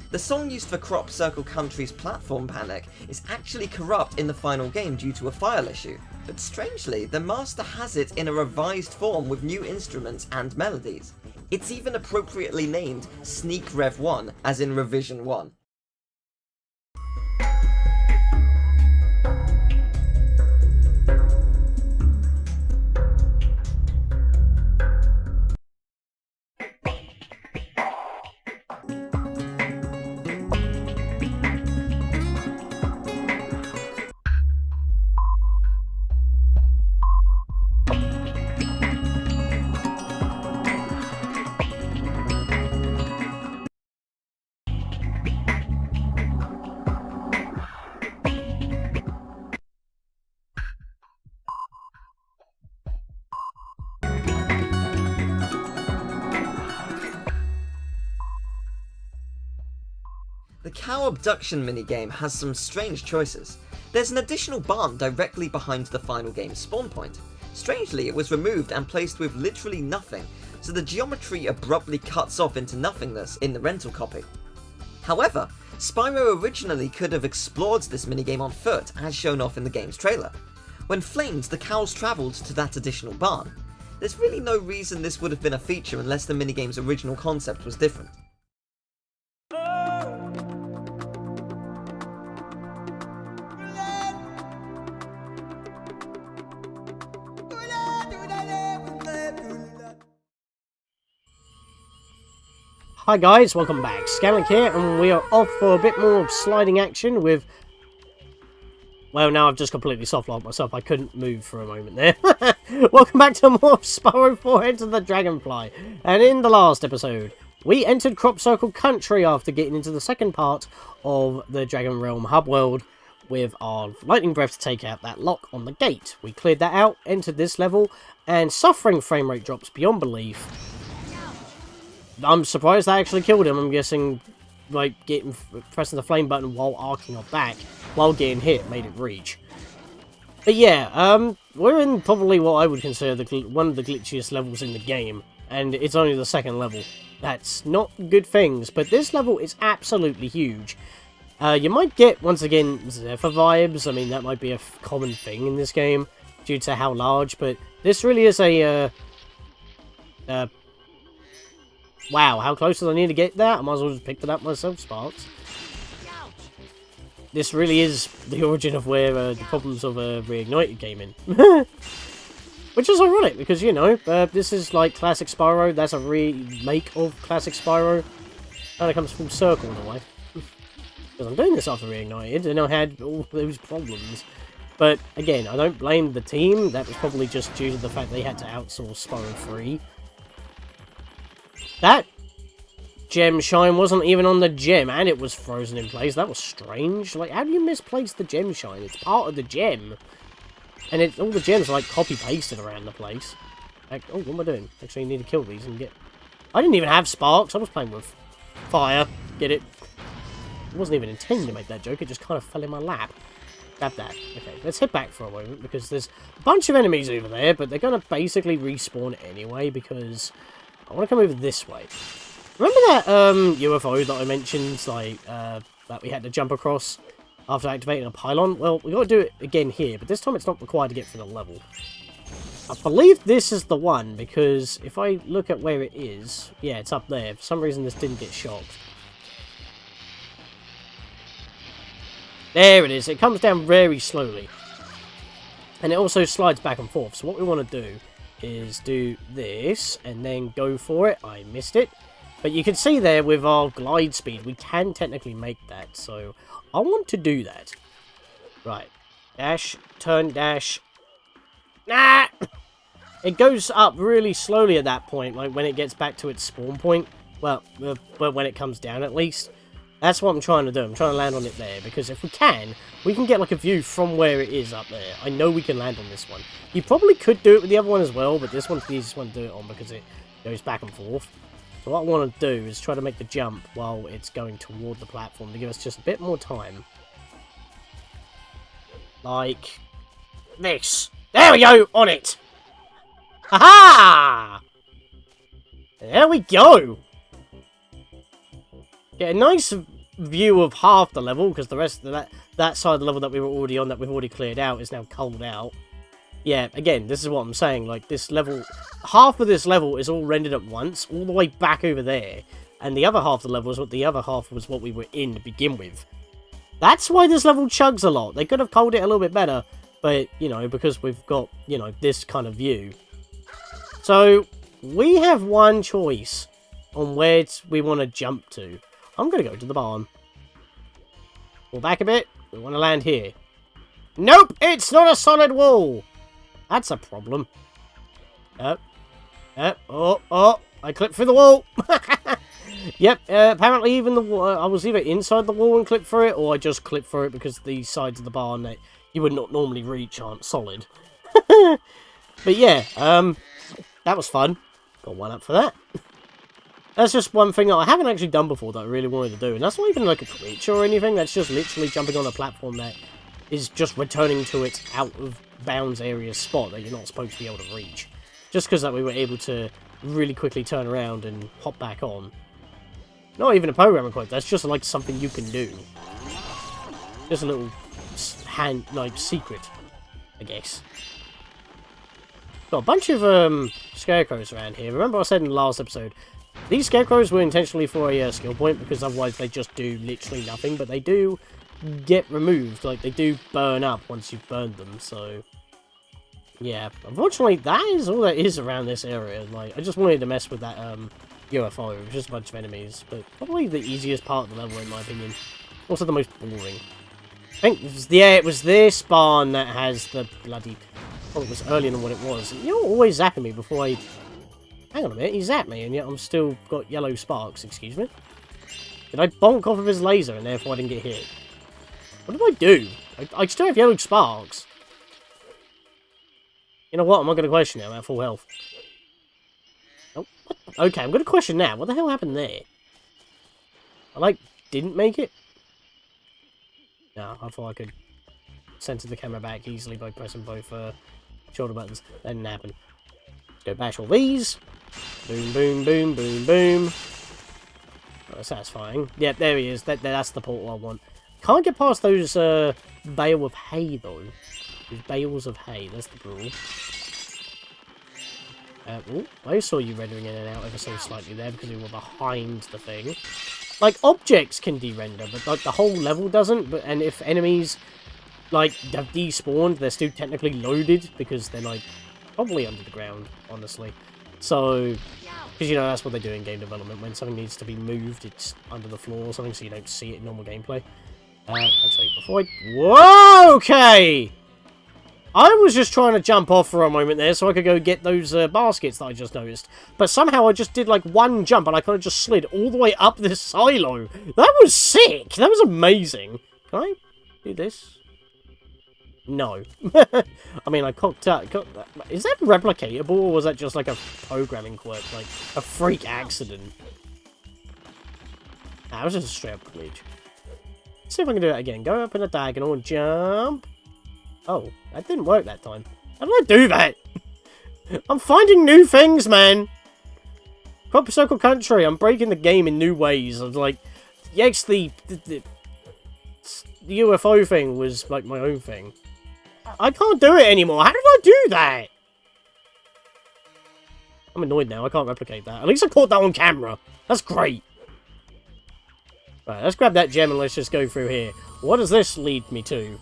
The song used for Crop Circle Country's platform panic is actually corrupt in the final game due to a file issue, but strangely, the master has it in a revised form with new instruments and melodies. It's even appropriately named Sneak Rev 1, as in Revision 1. The cow abduction minigame has some strange choices. There's an additional barn directly behind the final game's spawn point. Strangely, it was removed and placed with literally nothing, so the geometry abruptly cuts off into nothingness in the rental copy. However, Spyro originally could have explored this minigame on foot, as shown off in the game's trailer. When flamed, the cows travelled to that additional barn. There's really no reason this would have been a feature unless the minigame's original concept was different. Hi guys, welcome back. Scatlink here, and we are off for a bit more sliding action with... Well, now I've just completely soft-locked myself. I couldn't move for a moment there. Welcome back to more Spyro 4 Into the Dragonfly. And in the last episode, we entered Crop Circle Country after getting into the second part of the Dragon Realm hub world with our lightning breath to take out that lock on the gate. We cleared that out, entered this level, and suffering frame rate drops beyond belief. I'm surprised that actually killed him. I'm guessing, like, pressing the flame button while arcing our back, while getting hit, made it reach. But yeah, we're in probably what I would consider one of the glitchiest levels in the game, and it's only the second level. That's not good things, but this level is absolutely huge. You might get, once again, Zephyr vibes. I mean, that might be a common thing in this game, due to how large, but this really is a, wow, how close do I need to get that? I might as well just pick that up myself, Sparks. This really is the origin of where the problems of Reignited came in. Which is ironic, because, you know, this is like classic Spyro. That's a remake of classic Spyro. And it comes full circle in a way. Because I'm doing this after Reignited, and I had all those problems. But, again, I don't blame the team. That was probably just due to the fact they had to outsource Spyro 3. That gem shine wasn't even on the gem, and it was frozen in place. That was strange. Like, how do you misplace the gem shine? It's part of the gem. And all the gems are, like, copy-pasted around the place. Like, oh, what am I doing? Actually, I need to kill these and get... I didn't even have sparks. I was playing with fire. Get it? I wasn't even intending to make that joke. It just kind of fell in my lap. Grab that. Okay, let's head back for a moment, because there's a bunch of enemies over there, but they're going to basically respawn anyway, because... I want to come over this way. Remember that UFO that I mentioned, like, that we had to jump across after activating a pylon? Well, we got to do it again here, but this time it's not required to get through the level. I believe this is the one, because if I look at where it is, yeah, it's up there. For some reason, this didn't get shocked. There it is. It comes down very slowly. And it also slides back and forth. So what we want to do is do this and then go for it. I missed it, but you can see there with our glide speed we can technically make that, so I want to do that. Right, dash, turn, dash. Nah, it goes up really slowly at that point, like when it gets back to its spawn point. Well, when it comes down at least. That's what I'm trying to do. I'm trying to land on it there, because if we can get like a view from where it is up there. I know we can land on this one. You probably could do it with the other one as well, but this one's the easiest one to do it on because it goes back and forth. So what I want to do is try to make the jump while it's going toward the platform to give us just a bit more time. Like this. There we go! On it! Ha-ha! There we go! Get a nice view of half the level, because the rest of that side of the level that we were already on, that we've already cleared out, is now culled out. Yeah, again, this is what I'm saying. Like, this level, half of this level is all rendered at once, all the way back over there. And the other half of the level is what we were in to begin with. That's why this level chugs a lot. They could have culled it a little bit better, but, you know, because we've got, you know, this kind of view. So, we have one choice on where we want to jump to. I'm going to go to the barn. Pull back a bit. We want to land here. Nope, it's not a solid wall. That's a problem. Oh, I clipped through the wall. Yep, apparently even the wall, I was either inside the wall and clipped through it, or I just clipped through it because the sides of the barn that you would not normally reach aren't solid. But yeah, that was fun. Got one up for that. That's just one thing that I haven't actually done before that I really wanted to do, and that's not even like a glitch or anything, that's just literally jumping on a platform that is just returning to its out of bounds area spot that you're not supposed to be able to reach. Just because that we were able to really quickly turn around and hop back on. Not even a programming quote, that's just like something you can do. Just a little secret, I guess. Got a bunch of scarecrows around here. Remember I said in the last episode, these scarecrows were intentionally for a skill point, because otherwise they just do literally nothing, but they do get removed, like they do burn up once you've burned them, so yeah. Unfortunately, that is all that is around this area. Like, I just wanted to mess with that UFO. It was just a bunch of enemies, but probably the easiest part of the level in my opinion. Also the most boring. I think it was this barn that has the bloody... Oh, it was earlier than what it was. You're always zapping me before I... Hang on a minute, he zapped me and yet I'm still got yellow sparks, excuse me. Did I bonk off of his laser and therefore I didn't get hit? What did I do? I still have yellow sparks. You know what? I'm not going to question now at full health. Oh, what? Okay, I'm going to question now. What the hell happened there? I, like, didn't make it? No, I thought I could center the camera back easily by pressing both shoulder buttons. That didn't happen. Let's go bash all these. Boom, boom, boom, boom, boom. Oh, that's satisfying. Yeah, there he is. That's the portal I want. Can't get past those bale of hay, though. Those bales of hay, that's the rule. I saw you rendering in and out ever so slightly there because we were behind the thing. Like, objects can de-render, but like the whole level doesn't. But and if enemies like have despawned, they're still technically loaded because they're like probably under the ground, honestly. So, because you know that's what they do in game development. When something needs to be moved, it's under the floor or something, so you don't see it in normal gameplay. Actually, before I... Whoa, okay! I was just trying to jump off for a moment there so I could go get those baskets that I just noticed. But somehow I just did like one jump and I kind of just slid all the way up this silo. That was sick! That was amazing. Can I do this? No. I mean, I cocked up. Is that replicatable or was that just like a programming quirk? Like a freak accident? That was just a straight up glitch. Let's see if I can do it again. Go up in a diagonal and jump. Oh, that didn't work that time. How did I do that? I'm finding new things, man. Crop Circle Country. I'm breaking the game in new ways. I'm like, yes, the UFO thing was like my own thing. I can't do it anymore. How did I do that? I'm annoyed now. I can't replicate that. At least I caught that on camera. That's great. Right, let's grab that gem and let's just go through here. What does this lead me to?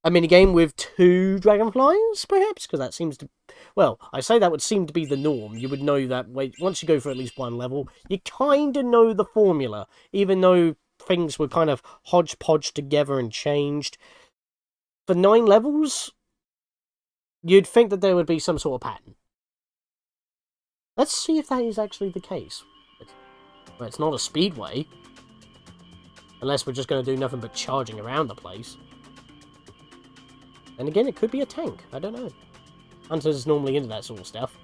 A minigame with 2 dragonflies, perhaps? Because that seems to... Well, I say that would seem to be the norm. You would know that once you go for at least one level, you kind of know the formula. Even though things were kind of hodgepodge together and changed. For 9 levels, you'd think that there would be some sort of pattern. Let's see if that is actually the case. Well, it's not a speedway. Unless we're just going to do nothing but charging around the place. And again, it could be a tank. I don't know. Hunters normally into that sort of stuff.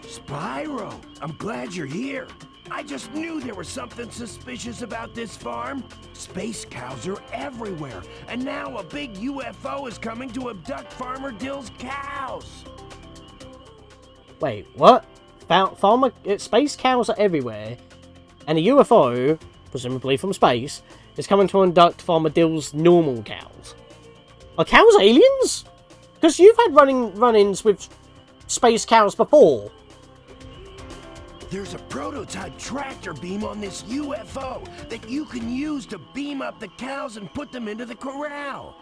Spyro, I'm glad you're here. I just knew there was something suspicious about this farm. Space cows are everywhere, and now a big UFO is coming to abduct Farmer Dill's cows. Wait, what? Space cows are everywhere, and a UFO presumably from space, is coming to abduct Farmer Dill's normal cows. Are cows aliens? Because you've had run-ins with space cows before. There's a prototype tractor beam on this UFO that you can use to beam up the cows and put them into the corral.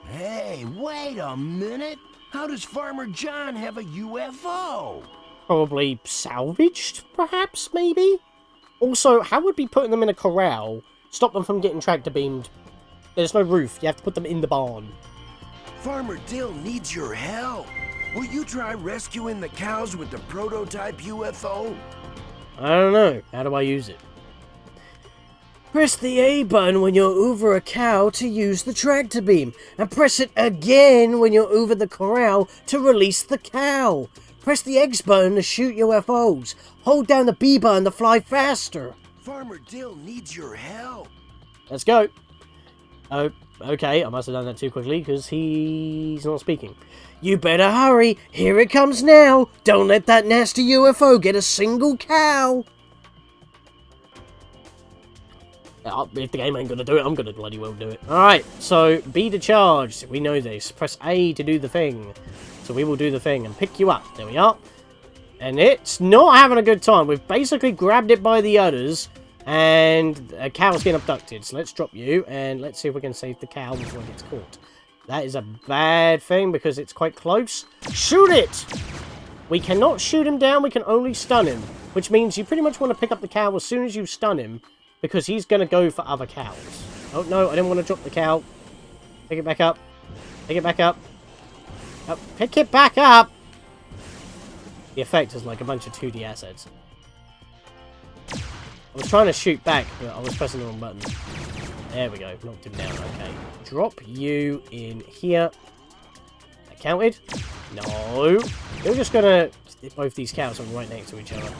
Hey, wait a minute. How does Farmer John have a UFO? Probably salvaged, perhaps, maybe? Also, how would be putting them in a corral stop them from getting tractor beamed? There's no roof. You have to put them in the barn. Farmer Dill needs your help. Will you try rescuing the cows with the prototype UFO? I don't know. How do I use it? Press the A button when you're over a cow to use the tractor beam, and press it again when you're over the corral to release the cow. Press the X button to shoot UFOs. Hold down the B button to fly faster. Farmer Dill needs your help. Let's go. Oh, okay. I must have done that too quickly because he's not speaking. You better hurry. Here it comes now. Don't let that nasty UFO get a single cow. If the game ain't gonna do it, I'm gonna bloody well do it. Alright, so B to charge. We know this. Press A to do the thing. So we will do the thing and pick you up. There we are. And it's not having a good time. We've basically grabbed it by the udders. And a cow's getting abducted. So let's drop you. And let's see if we can save the cow before it gets caught. That is a bad thing because it's quite close. Shoot it! We cannot shoot him down. We can only stun him. Which means you pretty much want to pick up the cow as soon as you stun him. Because he's going to go for other cows. Oh, no. I didn't want to drop the cow. Pick it back up. Pick it back up. Oh, pick it back up! The effect is like a bunch of 2D assets. I was trying to shoot back, but I was pressing the wrong button. There we go. Knocked him down. Okay. Drop you in here. That counted? No. You're just going to... Both these cows are right next to each other.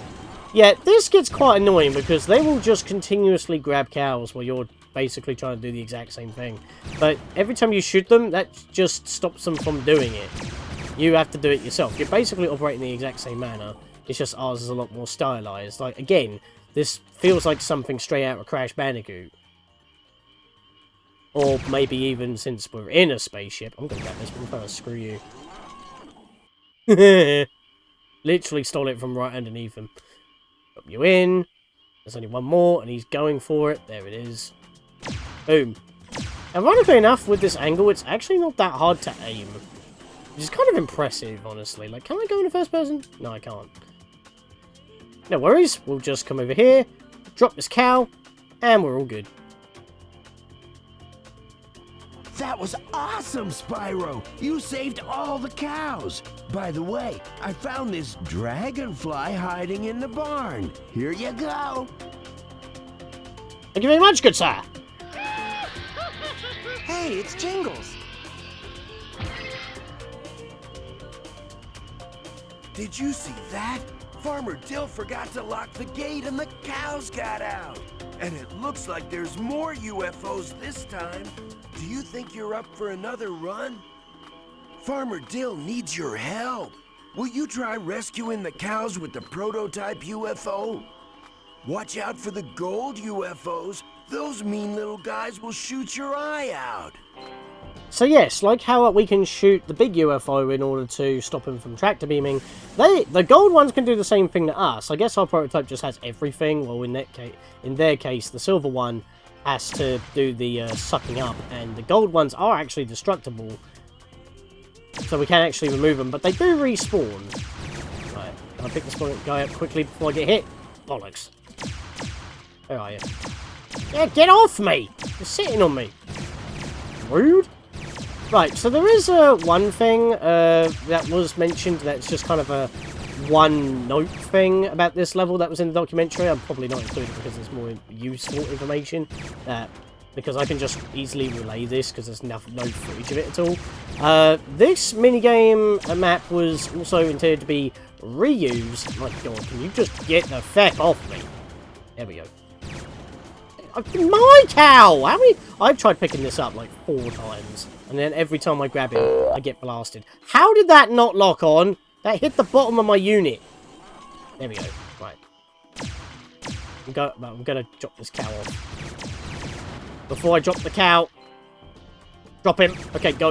Yeah, this gets quite annoying because they will just continuously grab cows while you're basically trying to do the exact same thing. But every time you shoot them, that just stops them from doing it. You have to do it yourself. You're basically operating the exact same manner. It's just ours is a lot more stylized. Like, again, this feels like something straight out of Crash Bandicoot. Or maybe even since we're in a spaceship. I'm going to grab this one first. Screw you. Literally stole it from right underneath him. Drop you in. There's only one more, and he's going for it. There it is. Boom. Ironically enough, with this angle, it's actually not that hard to aim. Which is kind of impressive, honestly. Like, can I go in the first person? No, I can't. No worries. We'll just come over here, drop this cow, and we're all good. That was awesome, Spyro! You saved all the cows! By the way, I found this Dragonfly hiding in the barn. Here you go! Thank you very much, good sir! Hey, it's Jingles! Did you see that? Farmer Dill forgot to lock the gate and the cows got out! And it looks like there's more UFOs this time. Do you think you're up for another run? Farmer Dill needs your help. Will you try rescuing the cows with the prototype UFO? Watch out for the gold UFOs. Those mean little guys will shoot your eye out. So yes, like how we can shoot the big UFO in order to stop him from tractor beaming, the gold ones can do the same thing to us. I guess our prototype just has everything. Well, in their case, the silver one has to do the sucking up, and the gold ones are actually destructible, so we can actually remove them, but they do respawn. Right, can I pick this guy up quickly before I get hit? Bollocks. Where are you? Yeah, get off me! You're sitting on me. Rude. Right, so there is one thing that was mentioned that's just kind of a one-note thing about this level that was in the documentary. I'm probably not including it because there's more useful information. Because I can just easily relay this because there's no footage of it at all. This minigame map was also intended to be reused. My god, can you just get the feck off me? There we go. My cow! How many? I've tried picking this up like 4 times. And then every time I grab it, I get blasted. How did that not lock on? That hit the bottom of my unit. There we go. Right. I'm gonna drop this cow off. Before I drop the cow, drop him. Okay, go.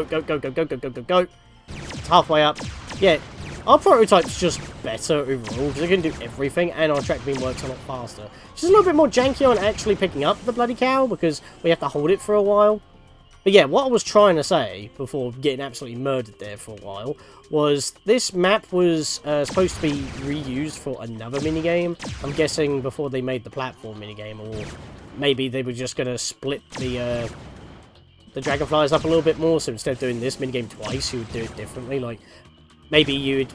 It's halfway up. Yeah, our prototype's just better overall because it can do everything, and our track beam works a lot faster. Just a little bit more janky on actually picking up the bloody cow because we have to hold it for a while. But yeah, what I was trying to say, before getting absolutely murdered there for a while, was this map was supposed to be reused for another minigame. I'm guessing before they made the platform minigame, or maybe they were just going to split the Dragonflies up a little bit more, so instead of doing this minigame twice, you would do it differently. Like, maybe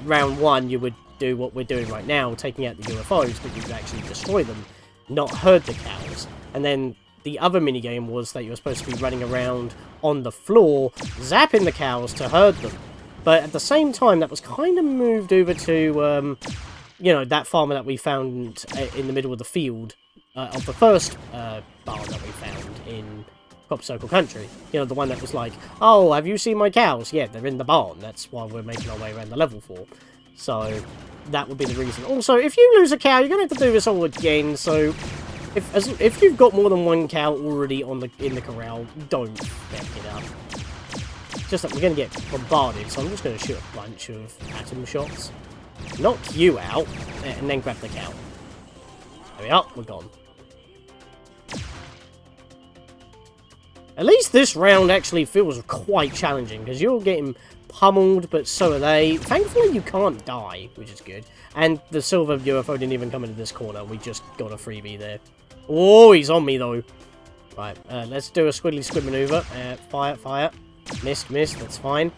round 1, you would do what we're doing right now, taking out the UFOs, but you could actually destroy them, not herd the cows. And then the other minigame was that you were supposed to be running around on the floor, zapping the cows to herd them. But at the same time, that was kind of moved over to, you know, that farmer that we found in the middle of the field of the first barn that we found in Crop Circle Country. You know, the one that was like, oh, have you seen my cows? Yeah, they're in the barn. That's why we're making our way around the level for. So, that would be the reason. Also, if you lose a cow, you're going to have to do this all again, so if you've got more than one cow already in the corral, don't back it up. Just that we're going to get bombarded, so I'm just going to shoot a bunch of atom shots. Knock you out, and then grab the cow. There we are, we're gone. At least this round actually feels quite challenging, because you're getting pummeled, but so are they. Thankfully, you can't die, which is good. And the silver UFO didn't even come into this corner. We just got a freebie there. Oh, he's on me, though. Right, let's do a squiddly squid maneuver. Fire. Missed, that's fine.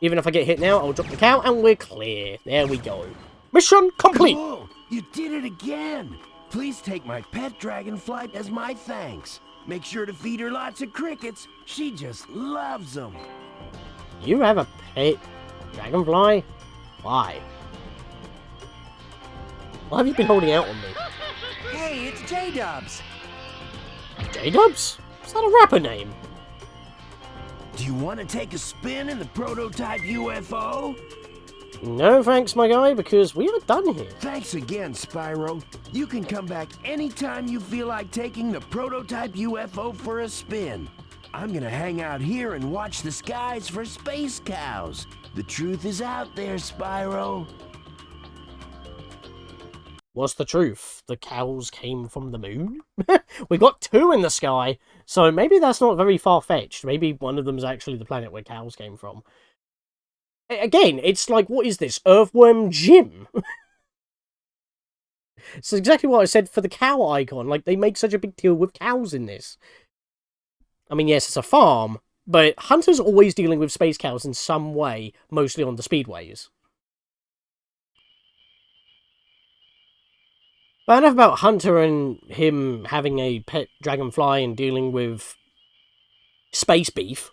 Even if I get hit now, I'll drop the cow, and we're clear. There we go. Mission complete! Cool! You did it again! Please take my pet Dragonfly as my thanks. Make sure to feed her lots of crickets. She just loves them. You have a pet Dragonfly? Why? Why have you been holding out on me? Hey, it's J-Dubs. J-Dubs? Is that a rapper name? Do you want to take a spin in the prototype UFO? No thanks, my guy, because we are done here. Thanks again, Spyro. You can come back anytime you feel like taking the prototype UFO for a spin. I'm gonna hang out here and watch the skies for space cows. The truth is out there, Spyro. What's the truth? The cows came from the moon? We got 2 in the sky, so maybe that's not very far-fetched. Maybe one of them's actually the planet where cows came from. Again, it's like, what is this? Earthworm Jim? It's exactly what I said for the cow icon. Like, they make such a big deal with cows in this. I mean, yes, it's a farm, but Hunter's always dealing with space cows in some way, mostly on the speedways. But enough about Hunter and him having a pet dragonfly and dealing with space beef.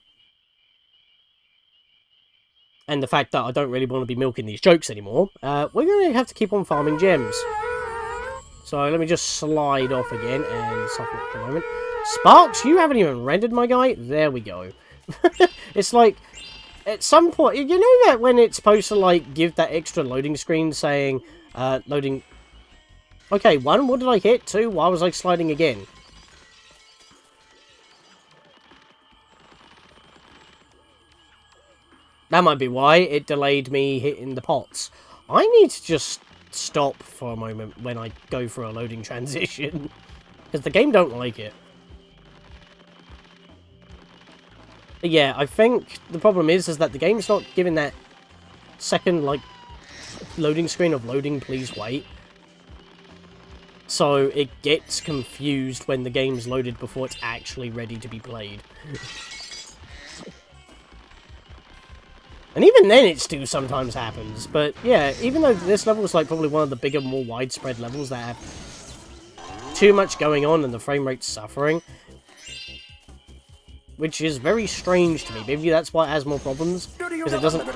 And the fact that I don't really want to be milking these jokes anymore. We're going to have to keep on farming gems. So let me just slide off again and soften it for a moment. Sparks, you haven't even rendered, my guy. There we go. It's like, at some point, you know that when it's supposed to, like, give that extra loading screen saying, loading... Okay, 1, what did I hit? 2, why was I sliding again? That might be why it delayed me hitting the pots. I need to just stop for a moment when I go for a loading transition. Because the game don't like it. But yeah, I think the problem is that the game's not giving that second, like, loading screen of loading, please wait. So it gets confused when the game's loaded before it's actually ready to be played. And even then it still sometimes happens. But yeah, even though this level is like probably one of the bigger, more widespread levels that have too much going on and the frame rate's suffering, which is very strange to me. Maybe that's why it has more problems, because it doesn't...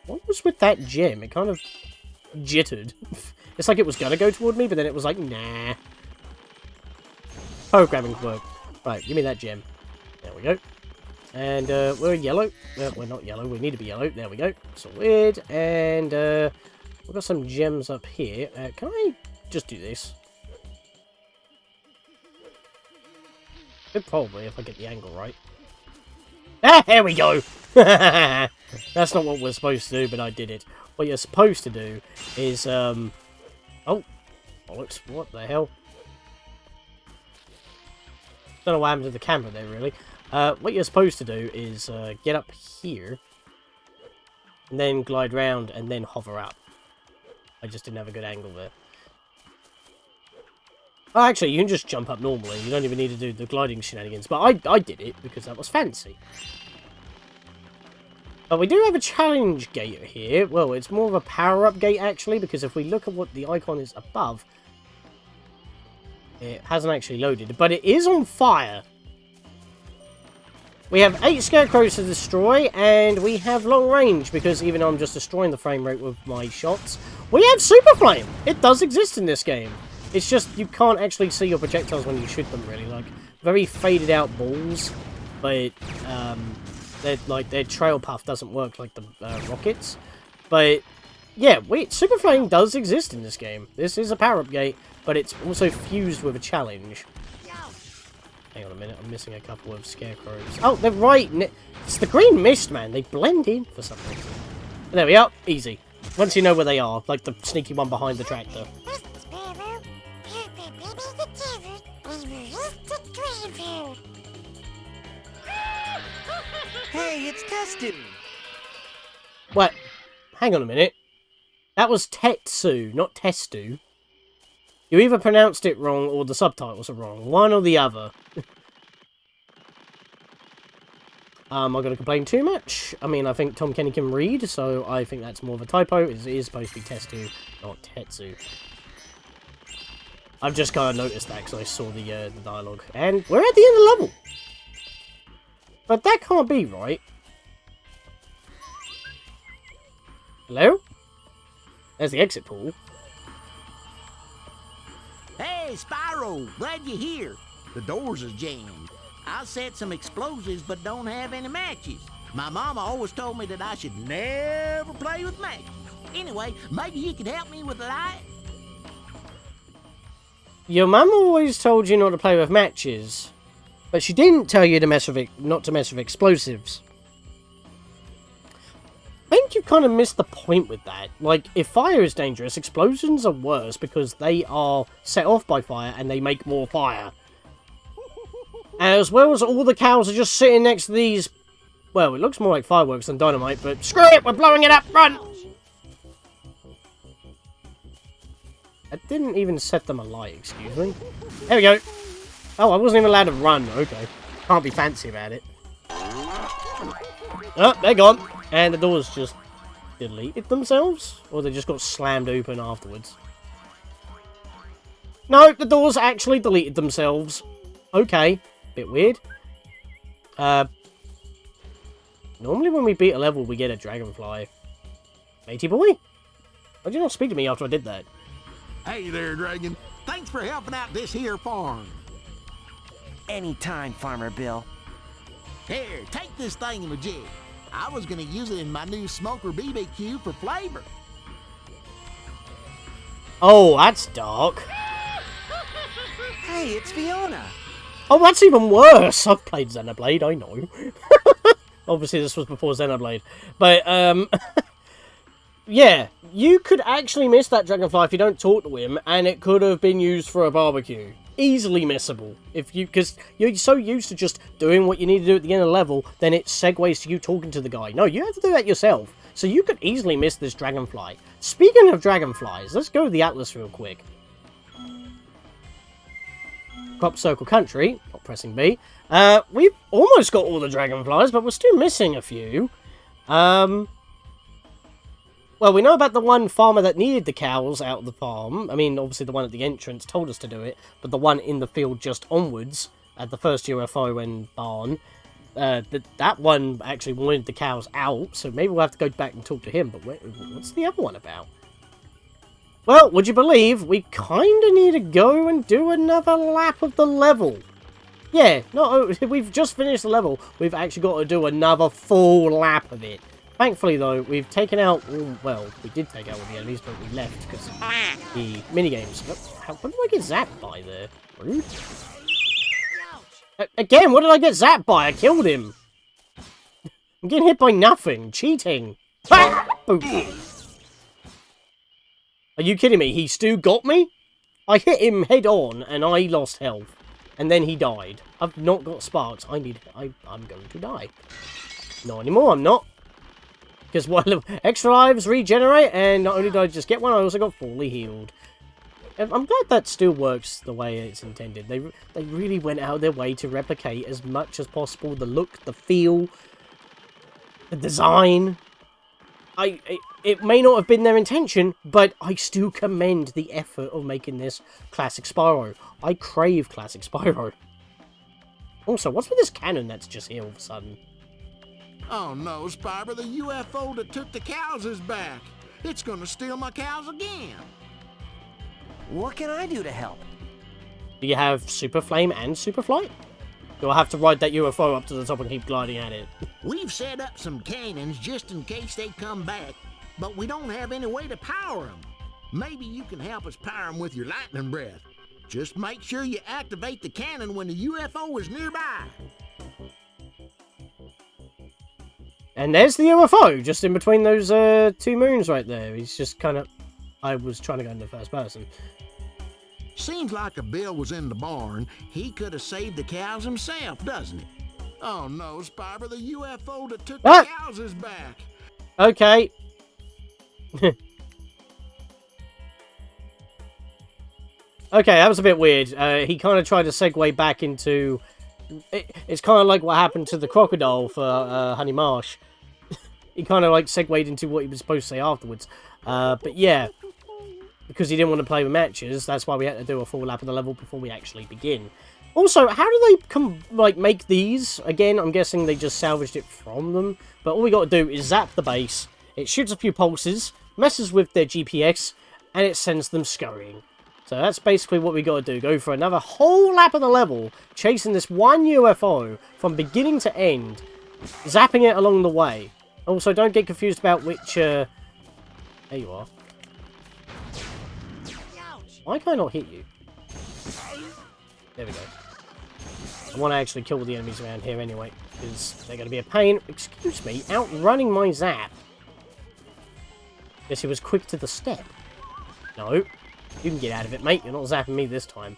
What was with that gem? It kind of jittered. It's like it was gonna go toward me, but then it was like, nah. Programming work. Right, give me that gem. There we go. And, we're yellow. We're not yellow, we need to be yellow. There we go. Sorted. And, we've got some gems up here. Can I just do this. Could probably, if I get the angle right. Ah, here we go! That's not what we're supposed to do, but I did it. What you're supposed to do is, oh, bollocks, what the hell? Don't know what happened to the camera there, really. What you're supposed to do is get up here, and then glide round, and then hover up. I just didn't have a good angle there. Oh, actually, you can just jump up normally. You don't even need to do the gliding shenanigans. But I did it because that was fancy. But we do have a challenge gate here. Well, it's more of a power-up gate, actually, because if we look at what the icon is above, it hasn't actually loaded. But it is on fire. We have 8 Scarecrows to destroy, and we have long range, because even though I'm just destroying the frame rate with my shots, we have Super Flame! It does exist in this game. It's just, you can't actually see your projectiles when you shoot them, really. Like, very faded out balls, but, their trail path doesn't work like the rockets. But, yeah, Super Flame does exist in this game. This is a power-up gate, but it's also fused with a challenge. Hang on a minute, I'm missing a couple of Scarecrows. Oh, they're right! It's the green mist, man. They blend in for some reason. There we are. Easy. Once you know where they are, like the sneaky one behind the tractor. Hey, it's Testin! What? Hang on a minute. That was Tetsu, not Testu. You either pronounced it wrong or the subtitles are wrong. One or the other. I'm going to complain too much. I mean, I think Tom Kenny can read, so I think that's more of a typo. It is supposed to be Testu, not Tetsu. I've just kind of noticed that because I saw the dialogue. And we're at the end of the level. But that can't be right. Hello? There's the exit pool. Hey, Spyro! Glad you're here. The doors is jammed. I set some explosives but don't have any matches. My mama always told me that I should never play with matches. Anyway, maybe you could help me with the light? Your mum always told you not to play with matches, but she didn't tell you to mess with not to mess with explosives. I think you kind of missed the point with that. Like, if fire is dangerous, explosions are worse because they are set off by fire and they make more fire. As well as all the cows are just sitting next to these... Well, it looks more like fireworks than dynamite, but screw it, we're blowing it up, run! I didn't even set them alight, excuse me. There we go. Oh, I wasn't even allowed to run. Okay. Can't be fancy about it. Oh, they're gone. And the doors just deleted themselves? Or they just got slammed open afterwards? No, the doors actually deleted themselves. Okay. Bit weird. Normally when we beat a level, we get a Dragonfly. Matey boy? Why'd you not speak to me after I did that? Hey there, Dragon. Thanks for helping out this here farm. Anytime, Farmer Bill. Here, take this thingamajig. I was gonna use it in my new smoker BBQ for flavor. Oh, that's dark. Hey, it's Fiona! Oh, that's even worse. I've played Xenoblade, I know. Obviously, this was before Xenoblade. But, yeah, you could actually miss that Dragonfly if you don't talk to him, and it could have been used for a barbecue. Easily missable. Because you're so used to just doing what you need to do at the end of the level, then it segues to you talking to the guy. No, you have to do that yourself. So you could easily miss this Dragonfly. Speaking of Dragonflies, let's go to the Atlas real quick. Crop Circle Country, not pressing B. We've almost got all the Dragonflies, but we're still missing a few. Well, we know about the one farmer that needed the cows out of the farm. I mean, obviously the one at the entrance told us to do it, but the one in the field just onwards, at the first UFO and barn, that one actually wanted the cows out, so maybe we'll have to go back and talk to him, but what's the other one about? Well, would you believe, we kind of need to go and do another lap of the level. Yeah, no, we've just finished the level. We've actually got to do another full lap of it. Thankfully, though, we've taken out... Well, we did take out all the enemies, but we left because of the minigames. What did I get zapped by there? Rude. Again, what did I get zapped by? I killed him. I'm getting hit by nothing. Cheating. Boom. Are you kidding me? He still got me? I hit him head on and I lost health. And then he died. I've not got sparks. I'm going to die. Not anymore, I'm not. Because while extra lives regenerate, and not only did I just get one, I also got fully healed. And I'm glad that still works the way it's intended. They really went out of their way to replicate as much as possible the look, the feel, the design. It may not have been their intention, but I still commend the effort of making this classic Spyro. I crave classic Spyro. Also, what's with this cannon that's just here all of a sudden? Oh no, Spyro, the UFO that took the cows is back. It's gonna steal my cows again. What can I do to help? Do you have Super Flame and Super Flight? Do I have to ride that UFO up to the top and keep gliding at it? We've set up some cannons just in case they come back, but we don't have any way to power them. Maybe you can help us power them with your lightning breath. Just make sure you activate the cannon when the UFO is nearby. And there's the UFO, just in between those two moons right there. He's just kind of... I was trying to go into first person. Seems like if Bill was in the barn, he could have saved the cows himself, doesn't it? Oh no, Spyro, the UFO that took the cows is back. Okay. Okay, that was a bit weird. He kind of tried to segue back into... It's kind of like what happened to the crocodile for Honey Marsh. He kind of like segued into what he was supposed to say afterwards. But yeah, because he didn't want to play with matches, that's why we had to do a full lap of the level before we actually begin. Also, how do they make these? Again, I'm guessing they just salvaged it from them. But all we got to do is zap the base. It shoots a few pulses, messes with their GPS, and it sends them scurrying. So that's basically what we got to do. Go for another whole lap of the level, chasing this one UFO from beginning to end, zapping it along the way. Also, don't get confused about which... There you are. Why can I not hit you? There we go. I want to actually kill the enemies around here anyway, because they're going to be a pain. Excuse me, outrunning my zap. Guess he was quick to the step. No. You can get out of it, mate. You're not zapping me this time.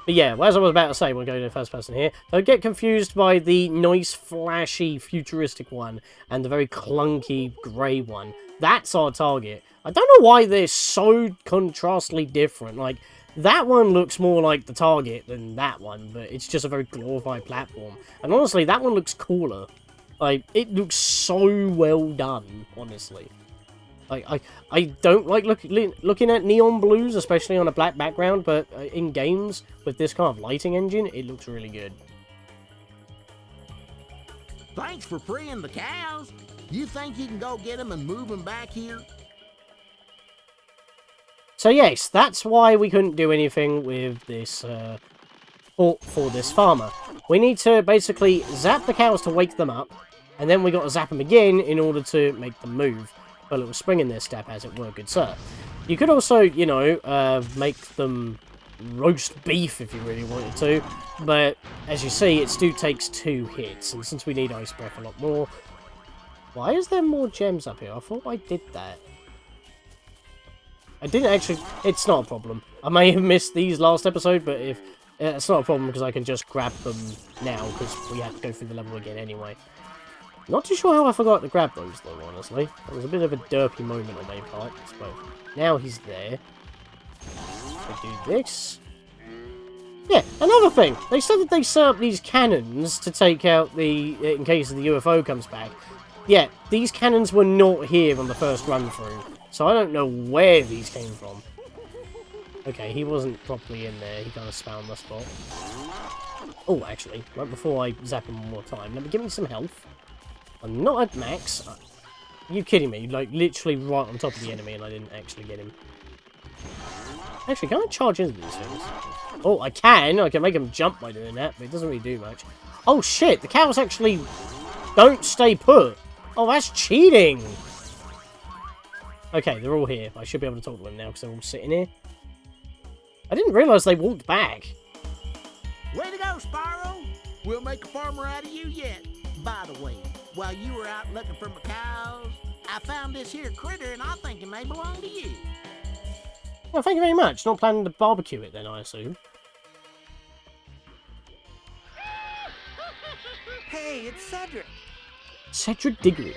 But yeah, as I was about to say, we'll go to the first person here. Don't get confused by the nice, flashy, futuristic one and the very clunky, grey one. That's our target. I don't know why they're so contrastly different. Like, that one looks more like the target than that one, but it's just a very glorified platform. And honestly, that one looks cooler. Like, it looks so well done, honestly. I don't like looking at neon blues, especially on a black background, but in games with this kind of lighting engine, it looks really good. Thanks for freeing the cows. You think you can go get them and move them back here? So yes, that's why we couldn't do anything with this for this farmer. We need to basically zap the cows to wake them up, and then we got to zap them again in order to make them move. A little spring in their step, as it were, good sir. You could also, you know, make them roast beef if you really wanted to, but as you see, it still takes 2 hits, and since we need ice breath a lot more... Why is there more gems up here? I thought I did that. I didn't actually... It's not a problem. I may have missed these last episode, but if it's not a problem because I can just grab them now, because we have to go through the level again anyway. Not too sure how I forgot to grab those, though, honestly. It was a bit of a derpy moment on my part, I suppose. Now he's there. I do this. Yeah, another thing. They said that they set up these cannons to take out the... in case the UFO comes back. Yeah, these cannons were not here on the first run-through. So I don't know where these came from. Okay, he wasn't properly in there. He kind of spawned the spot. Oh, actually, right before I zap him one more time, let me give me some health. I'm not at max. Are you kidding me? Like, literally right on top of the enemy and I didn't actually get him. Actually, can I charge into these things? Oh, I can. I can make him jump by doing that, but it doesn't really do much. Oh, shit. The cows actually don't stay put. Oh, that's cheating! Okay, they're all here. I should be able to talk to them now because they're all sitting here. I didn't realise they walked back. Way to go, Spyro! We'll make a farmer out of you yet. By the way, while you were out looking for my cows, I found this here critter and I think it may belong to you. Well, thank you very much. Not planning to barbecue it then, I assume. Hey, it's Cedric. Cedric Diggory.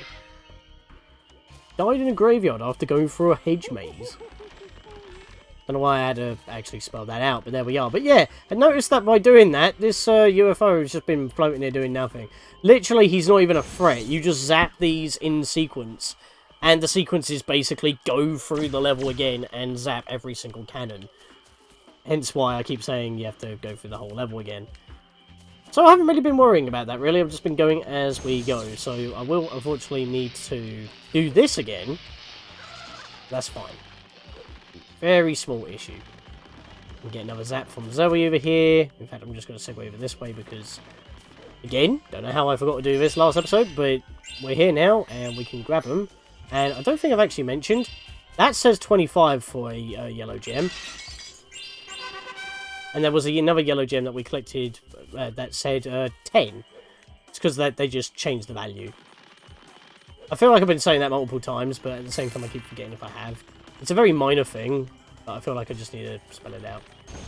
Died in a graveyard after going through a hedge maze. Don't know why I had to actually spell that out, but there we are. But yeah, I noticed that by doing that, this UFO has just been floating there doing nothing. Literally, he's not even a threat. You just zap these in sequence, and the sequences basically go through the level again and zap every single cannon. Hence why I keep saying you have to go through the whole level again. So I haven't really been worrying about that, really. I've just been going as we go. So I will, unfortunately, need to do this again. That's fine. Very small issue. We get another zap from Zoe over here. In fact, I'm just going to segue over this way because, again, don't know how I forgot to do this last episode, but we're here now and we can grab them. And I don't think I've actually mentioned, that says 25 for a yellow gem. And there was another yellow gem that we collected that said 10. It's because they just changed the value. I feel like I've been saying that multiple times, but at the same time I keep forgetting if I have. It's a very minor thing, but I feel like I just need to spell it out.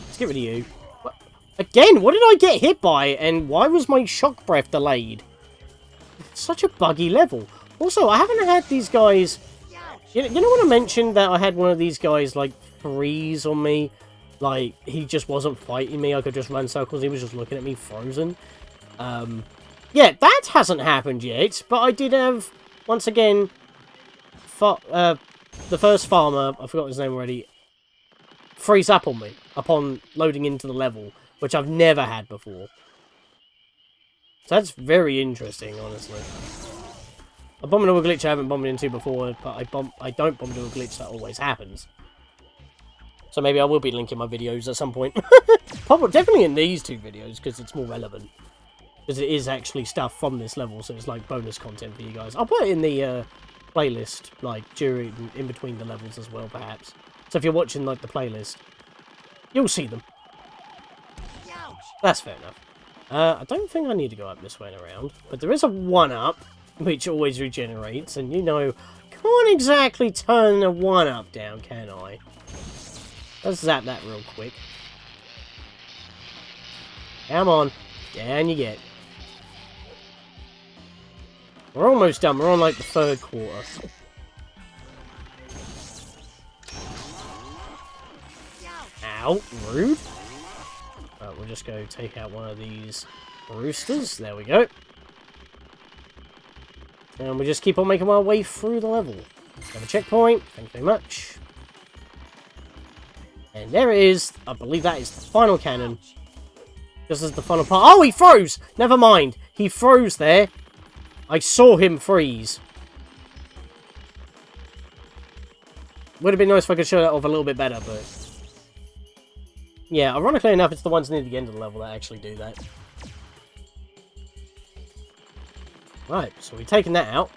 Let's get rid of you. What? Again, what did I get hit by, and why was my shock breath delayed? It's such a buggy level. Also, I haven't had these guys... You know when I mentioned that I had one of these guys, like, freeze on me? Like, he just wasn't fighting me, I could just run circles, he was just looking at me frozen. Yeah, that hasn't happened yet, but I did have, once again, the first farmer, I forgot his name already, freeze up on me upon loading into the level, which I've never had before. So that's very interesting, honestly. I bomb into a glitch I haven't bombed into before, but I don't bomb into a glitch that always happens. So maybe I will be linking my videos at some point. Probably, definitely in these two videos, because it's more relevant. Because it is actually stuff from this level, so it's like bonus content for you guys. I'll put it in the playlist, like, in between the levels as well, perhaps. So if you're watching, like, the playlist, you'll see them. That's fair enough. I don't think I need to go up this way and around, but there is a 1-up, which always regenerates, and you know, can't exactly turn a 1-up down, can I? Let's zap that real quick. Come on. Down you get. We're almost done. We're on, like, the 3rd quarter. Ow. Rude. Right, we'll just go take out one of these roosters. There we go. And we just keep on making our way through the level. Have a checkpoint. Thank you very much. And there it is. I believe that is the final cannon. This is the final part. Oh, he froze! Never mind. He froze there. I saw him freeze. Would have been nice if I could show that off a little bit better, but... yeah, ironically enough, it's the ones near the end of the level that actually do that. Right, so we've taken that out.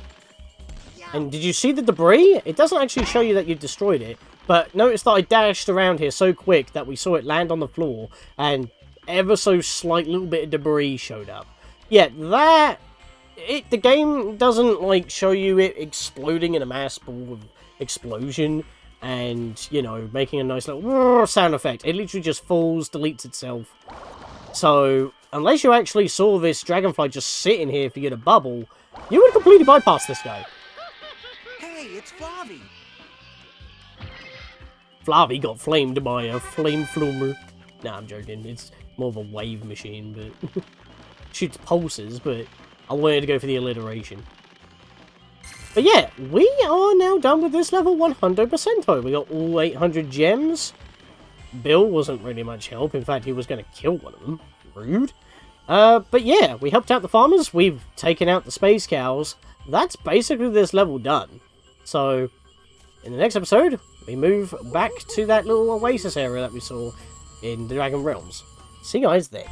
And did you see the debris? It doesn't actually show you that you destroyed it. But notice that I dashed around here so quick that we saw it land on the floor. And ever so slight little bit of debris showed up. Yeah, that... the game doesn't, like, show you it exploding in a mass ball of explosion. And, you know, making a nice little sound effect. It literally just falls, deletes itself. So, unless you actually saw this Dragonfly just sitting here for you to bubble, you would completely bypass this guy. Hey, it's Flavi. Flavi got flamed by a flame flumer. Nah, I'm joking. It's more of a wave machine, but... shoots pulses, but I wanted to go for the alliteration. But yeah, we are now done with this level 100%. We got all 800 gems. Bill wasn't really much help. In fact, he was going to kill one of them. Rude. But yeah, we helped out the farmers. We've taken out the space cows. That's basically this level done. So, in the next episode, we move back to that little oasis area that we saw in the Dragon Realms. See you guys then.